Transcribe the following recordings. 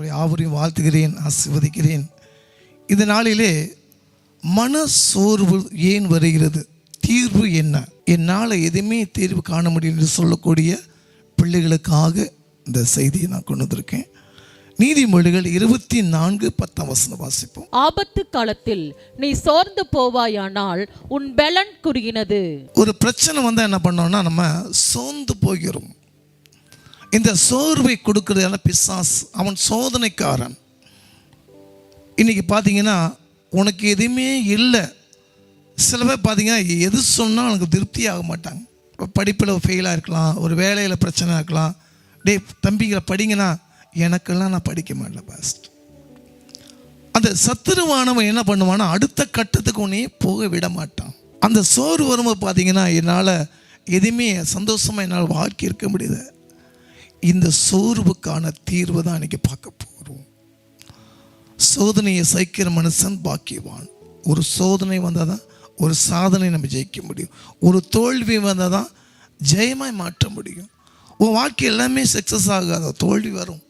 யாவரையும் வாழ்த்துகிறேன், ஆசீர்வதிக்கிறேன். இந்த நாளிலே மன சோர்வு ஏன் வருகிறது, தீர்வு என்ன, என்னால் எதுவுமே தீர்வு காண முடியும் என்று சொல்லக்கூடிய பிள்ளைகளுக்காக இந்த செய்தியை நான் கொண்டு வந்திருக்கேன். நீதிமொழிகள் 24:10 வாசிப்போம். ஆபத்து காலத்தில் நீ சோர்ந்து போவாயானால் உன் பலன் குறுகினது. ஒரு பிரச்சனை வந்தா என்ன பண்ணோம்னா நம்ம சோர்ந்து போகிறோம். இந்த சோர்வை கொடுக்கறதான பிசாசு, அவன் சோதனைக்காரன். இன்னைக்கு பார்த்தீங்கன்னா உனக்கு எதுவுமே இல்லை. சில பேர் பார்த்தீங்கன்னா எது சொன்னால் எனக்கு திருப்தி ஆக மாட்டாங்க. படிப்பில் ஃபெயிலாக இருக்கலாம், ஒரு வேலையில் பிரச்சனை இருக்கலாம். டே தம்பிகளை படிங்கன்னா எனக்கெல்லாம் நான் படிக்க மாட்டேன் பாஸ்ட். அந்த சத்துருவானவன் என்ன பண்ணுவான்னா அடுத்த கட்டத்துக்கு உன்னையே போக விட மாட்டான். அந்த சோர்வு வரும்போது பார்த்தீங்கன்னா என்னால் எதுவுமே சந்தோஷமாக என்னால் வாழ்க்கை இருக்க முடியுது. இந்த சோர்வுக்கான தீர்வு தான் இன்றைக்கி பார்க்க போகிறோம். சோதனையை சகிக்கிற மனுஷன் பாக்கியவான். ஒரு சோதனை வந்தால் தான் ஒரு சாதனை நம்ம ஜெயிக்க முடியும். ஒரு தோல்வி வந்தால் தான் ஜெயமாய் மாற்ற முடியும். உன் வாழ்க்கை எல்லாமே சக்ஸஸ் ஆகாத, தோல்வி வரும்.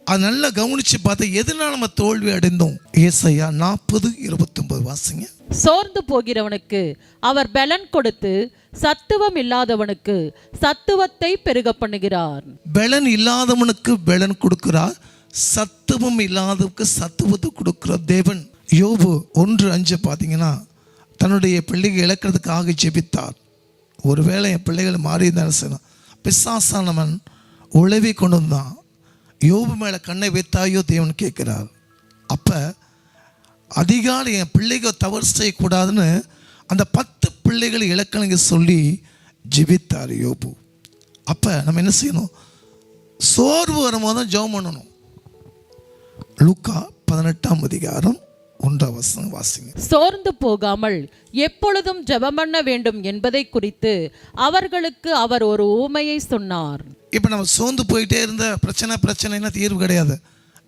அது நல்லா கவனித்து பார்த்தா எதனால நம்ம தோல்வி அடைந்தோம். ஏசாயா 40:29 வாசிங்க. சோர்ந்து போகிறவனுக்கு அவர் பலன் கொடுத்து சத்துவம் இல்லாதவனுக்கு சத்துவத்தை பெருக பண்ணுகிறார். பலன் இல்லாதவனுக்கு பலன் கொடுக்கிறார், சத்துவம் இல்லாதவனுக்கு சத்துவத்தை கொடுக்கிறார் தேவன். யோபு 1:5 பார்த்தீங்கன்னா தன்னுடைய பிள்ளைகள் இழக்கிறதுக்காக ஜெபித்தார். ஒருவேளை என் பிள்ளைகள் மாறி இருந்தாலும் பிசாசானவன் உழவி கொண்டு வந்தான். யோபு மேலே கண்ணை வைத்தாயோ தேவன் கேட்கிறார். அப்போ அதிகாலை என் பிள்ளைகள் தவறு செய்யக்கூடாதுன்னு அந்த 10 பிள்ளைகள் இலக்கணங்க சொல்லி ஜெபித்தார் யோபு. அப்போ நம்ம என்ன செய்யணும், சோர்வு வரும்போது தான் ஜெபம் பண்ணணும். லூக்கா 18:1 வாசிங்க. சோர்ந்து போகாமல் எப்பொழுதும் ஜெபம் பண்ண வேண்டும் என்பதை குறித்து அவர்களுக்கு அவர் ஒரு ஊமையை சொன்னார். இப்போ நம்ம சோர்ந்து போயிட்டே இருந்த பிரச்சனைனா தீர்வு கிடையாது.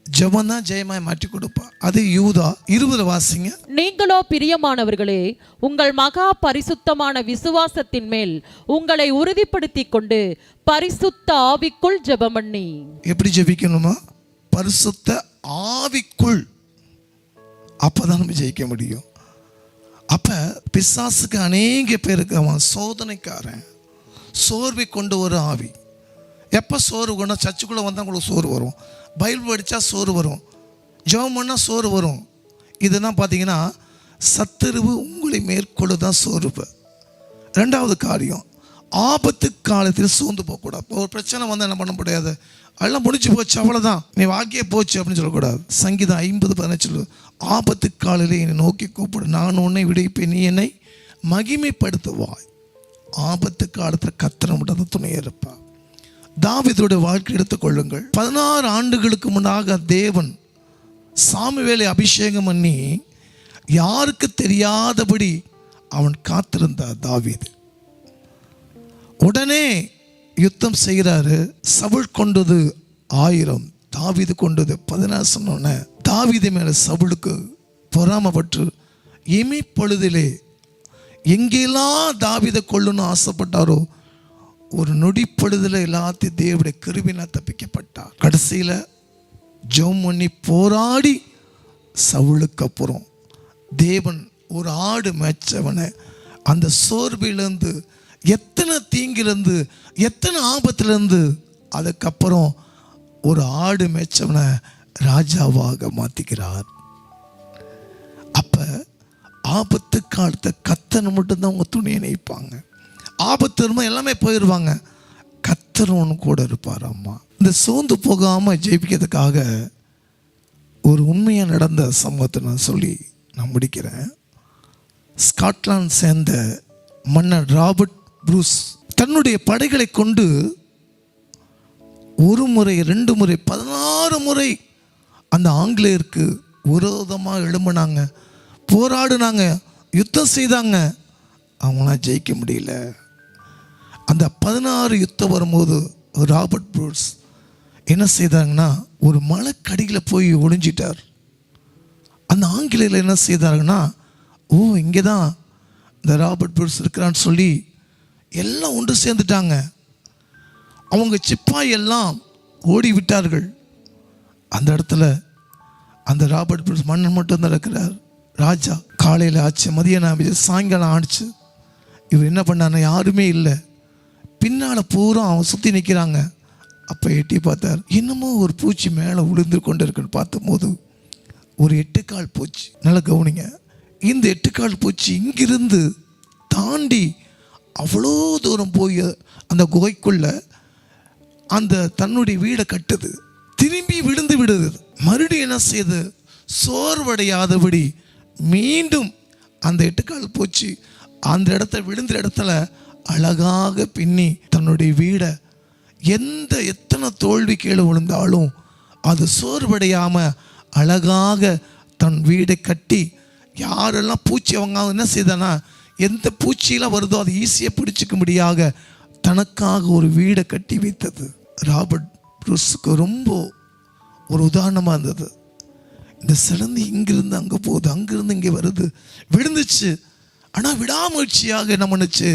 ஜெபம் தான் ஜெயமாய் மாற்றி கொடுப்பா. அது யூதா 20 வாசிங்க. நீங்களோ பிரியமானவர்களே உங்கள் மகா பரிசுத்தமான விசுவாசத்தின் மேல் உங்களை உறுதிப்படுத்தி கொண்டு பரிசுத்த ஆவிக்குள் ஜெபம் பண்ணி. எப்படி ஜெபிக்கணுமா? பரிசுத்த ஆவிக்குள். அப்பதான் நம்ம ஜெயிக்க முடியும். அப்ப பிசாசுக்கு அநேக பேருக்கு அவன் சோதனைக்காரன். சோர்வை கொண்டு ஒரு ஆவி. எப்போ சோறு கொண்டா சர்ச்சுக்குள்ளே வந்தால் உங்களுக்கு சோறு வரும், பைபிள் படித்தா சோறு வரும், ஜெபம் பண்ணால் சோறு வரும். இதெல்லாம் பார்த்தீங்கன்னா சத்துருவு உங்களை மேற்கொள்ளுதான் சோர்வு. ரெண்டாவது காரியம், ஆபத்து காலத்தில் சோர்ந்து போகக்கூடாது. ஒரு பிரச்சனை வந்து என்ன பண்ண முடியாது, அதெல்லாம் முடிச்சு போச்சு அவ்வளோதான், நீ வாழ்க்கையே போச்சு அப்படின்னு சொல்லக்கூடாது. சங்கீதம் 50:15 ஆபத்து காலையில் என்னை நோக்கி கூப்பிடு, நான் உன்னை விடுவிப்பேன், நீ என்னை மகிமைப்படுத்துவாய். ஆபத்து காலத்தில் கர்த்தர் மட்டும் துணையாக இருப்பார். தாவீதுடைய வாழ்க்கை எடுத்துக்கொள்ளுங்கள். 16 ஆண்டுகளுக்கு முன்னாக தேவன் சாமுவேலை அபிஷேகம் பண்ணி யாருக்கு தெரியாதபடி அவன் காத்திருந்தார் தாவீது. உடனே யுத்தம் செய்கிறாரு. சவுல் கொண்டது 1000, தாவீது கொண்டது 16 சொன்னோன்னே தாவீது மேலே சவுலுக்கு பொறாமப்பட்டு இமைப்பொழுதிலே எங்கெல்லாம் தாவீதை கொள்ளணும்னு ஆசைப்பட்டாரோ ஒரு நொடிப்பொழுதில் எல்லாத்தையும் தேவனுடைய கிருபையினால் தப்பிக்கப்பட்டார். கடைசியில் ஜெபம் பண்ணி போராடி சவுலுக்கு அப்புறம் தேவன் ஒரு ஆடு மேய்ச்சவனை அந்த சோர்விலேருந்து, எத்தனை தீங்கிலேருந்து, எத்தனை ஆபத்துலேருந்து, அதுக்கப்புறம் ஒரு ஆடு மேய்ச்சவனை ராஜாவாக மாற்றிக்கிறார். அப்போ ஆபத்து காலத்தை கர்த்தர் மட்டும்தான் அவங்க துணியை நினைப்பாங்க. ஆபத்து வரும்போது எல்லாமே போயிடுவாங்க, கர்த்தர் ஒன்று கூட இருப்பார். அம்மா இந்த சோர்ந்து போகாமல் ஜெயிக்கிறதுக்காக ஒரு உண்மையாக நடந்த சம்பவத்தை நான் முடிக்கிறேன். ஸ்காட்லாந்து சேர்ந்த மன்னர் ராபர்ட் ப்ரூஸ் தன்னுடைய படைகளை கொண்டு ஒரு முறை 2 முறை 16 முறை அந்த ஆங்கிலேயருக்கு விரோதமாக எழும்பினாங்க, போராடினாங்க, யுத்தம் செய்தாங்க. அவங்களாம் ஜெயிக்க முடியல. அந்த 16 யுத்தம் வரும்போது ராபர்ட் ப்ரூஸ் என்ன செய்தாங்கன்னா ஒரு மலைக்கடியில் போய் ஒளிஞ்சிட்டார். அந்த ஆங்கிலேயர்கள் என்ன செய்தாங்கன்னா, ஓ இங்கே தான் இந்த ராபர்ட் ப்ரூஸ் இருக்கிறான்னு சொல்லி எல்லாம் ஒன்று சேர்ந்துட்டாங்க. அவங்க சிப்பாய் எல்லாம் ஓடி விட்டார்கள். அந்த இடத்துல அந்த ராபர்ட் புரூஸ் மன்னன் மட்டும்தான் இருக்கிறார். ராஜா காலையில் ஆச்சு, மதியம் ஆச்சு, சாயங்காலம் ஆச்சு. இவர் என்ன பண்ணாருன்னா யாருமே இல்லை. பின்னால் பூரா அவன் சுற்றி நிற்கிறாங்க. அப்போ எட்டி பார்த்தார். என்னமோ ஒரு பூச்சி மேலே விழுந்து கொண்டு இருக்குன்னு பார்த்தபோது ஒரு 8 கால் பூச்சி. நல்லா கவனிங்க, இந்த 8 கால் பூச்சி இங்கிருந்து தாண்டி அவ்வளோ தூரம் போய் அந்த குகைக்குள்ள அந்த தன்னுடைய வீடை கட்டுது. திரும்பி விழுந்து விடுது. மறுபடியும் என்ன செய்யுது? சோர்வடையாதபடி மீண்டும் அந்த 8 கால் பூச்சி அந்த இடத்த விழுந்த இடத்துல அழகாக பின்னி தன்னுடைய வீடை, எத்தனை தோல்வி கீழே விழுந்தாலும் அது சோர்வடையாம அழகாக தன் வீடை கட்டி, யாரெல்லாம் பூச்சி அவங்க என்ன செய்தானா, எந்த பூச்சியெல்லாம் வருதோ அதை ஈஸியாக பிடிச்சிக்கும்படியாக தனக்காக ஒரு வீடை கட்டி வைத்தது. ராபர்ட் புரூஸுக்கு ரொம்ப ஒரு உதாரணமாக இருந்தது. இந்த சிலந்தி இங்கிருந்து அங்கே போகுது, அங்கிருந்து இங்கே வருது, விழுந்துச்சு. ஆனால் விடாமுயற்சியாக என்ன பண்ணுச்சு,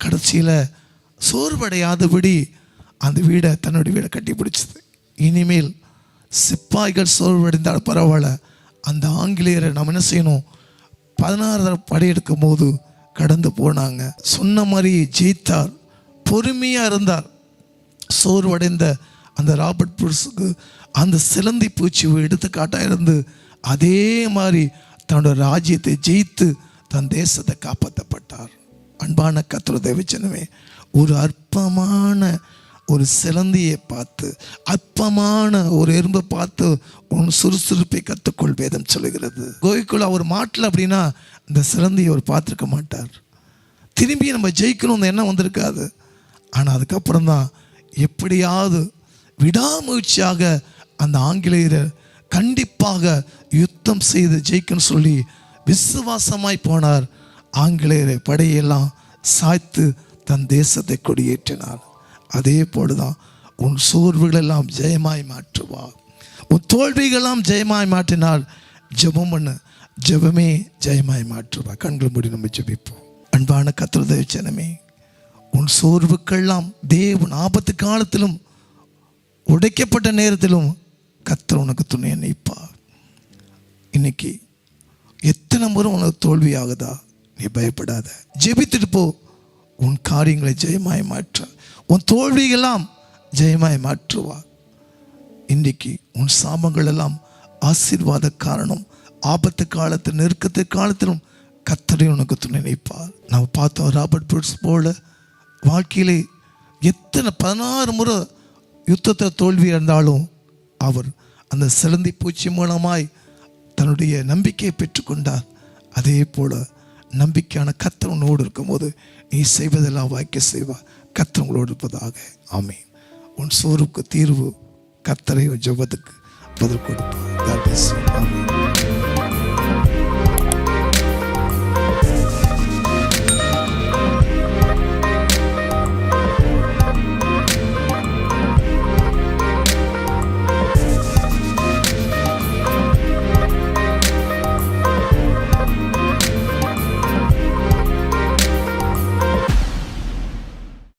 கடைசியில் சோர்வடையாதபடி அந்த வீடை, தன்னுடைய வீடை கட்டி பிடிச்சது. இனிமேல் சிப்பாய்கள் சோர்வடைந்தால் பரவாயில்ல, அந்த ஆங்கிலேயரை நம்ம என்ன செய்யணும், 16 படையெடுக்கும் போது கடந்து போனாங்க. சொன்ன மாதிரி ஜெயித்தார், பொறுமையாக இருந்தார். சோர்வடைந்த அந்த ராபர்ட் புரூஸுக்கு அந்த சிலந்தி பூச்சி எடுத்துக்காட்டாக இருந்து அதே மாதிரி தன்னோட ராஜ்யத்தை ஜெயித்து தன் தேசத்தை காப்பாற்றப்பட்டார். அன்பான கர்த்தருடைய தேவஜனமே, ஒரு அற்பமான ஒரு சிலந்தியை பார்த்து, அற்பமான ஒரு எறும்பை பார்த்து உன் சுறுசுறுப்பை கற்றுக்கொள் வேதம் சொல்லுகிறது. கோயிக்குள்ள அவர் மாட்டல அப்படின்னா இந்த சிலந்தியை அவர் பார்த்துருக்க மாட்டார். திரும்பி நம்ம ஜெயிக்கணும்னு எண்ணம் வந்திருக்காது. ஆனால் அதுக்கப்புறம் தான் எப்படியாவது விடாமுயற்சியாக அந்த ஆங்கிலேயரை கண்டிப்பாக யுத்தம் செய்து ஜெயிக்கணும்னு சொல்லி விசுவாசமாய் போனார். ஆங்கிலேயரை படையெல்லாம் சாய்த்து தன் தேசத்தை கொடியேற்றினார். அதே போலதான் உன் சோர்வுகளெல்லாம் ஜெயமாய் மாற்றுவார். உன் தோல்விகளெல்லாம் ஜெயமாய் மாற்றினால் ஜெபம் பண்ணு, ஜெபமே ஜெயமாய் மாற்றுவார். கண்கள் மூடி நம்ம ஜெபிப்போம். அன்பான கர்த்தருடைய ஜனமே, உன் சோர்வுக்கெல்லாம் தேவன் ஆபத்து காலத்திலும் உடைக்கப்பட்ட நேரத்திலும் கர்த்தர் உனக்கு துணையை நிற்பார். இன்னைக்கு எத்தனை முறை உனக்கு தோல்வி ஆகுதா, நீ பயப்படாத, ஜெபித்துட்டு போ. உன் காரியங்களை ஜெயமாய் மாற்ற, உன் தோல்விகளெல்லாம் ஜெயமாய் மாற்றுவார். இன்றைக்கு உன் சாபங்கள் எல்லாம் ஆசீர்வாத காரணம். ஆபத்து காலத்தில், நெருக்கத்து காலத்திலும் கர்த்தரை உனக்கு துணை நிற்பார். நம்ம பார்த்தோம், ராபர்ட் புரூஸ் போல வாழ்க்கையிலே எத்தனை 16 முறை யுத்தத்தை தோல்வி இருந்தாலும் அவர் அந்த சிலந்தி பூச்சி மூலமாய் தன்னுடைய நம்பிக்கையை பெற்றுக்கொண்டார். அதே போல நம்பிக்கையான கர்த்தர் உன்னோடு இருக்கும்போது நீ செய்வதெல்லாம் வாய்க்க செய்வார். கர்த்தர் உங்களோடு இருப்பதாக. ஆமீன். உன் சோர்வுக்கு தீர்வு கர்த்தரை ஜெபத்துக்கு பதில் கொடுப்பார். ஆமீன்.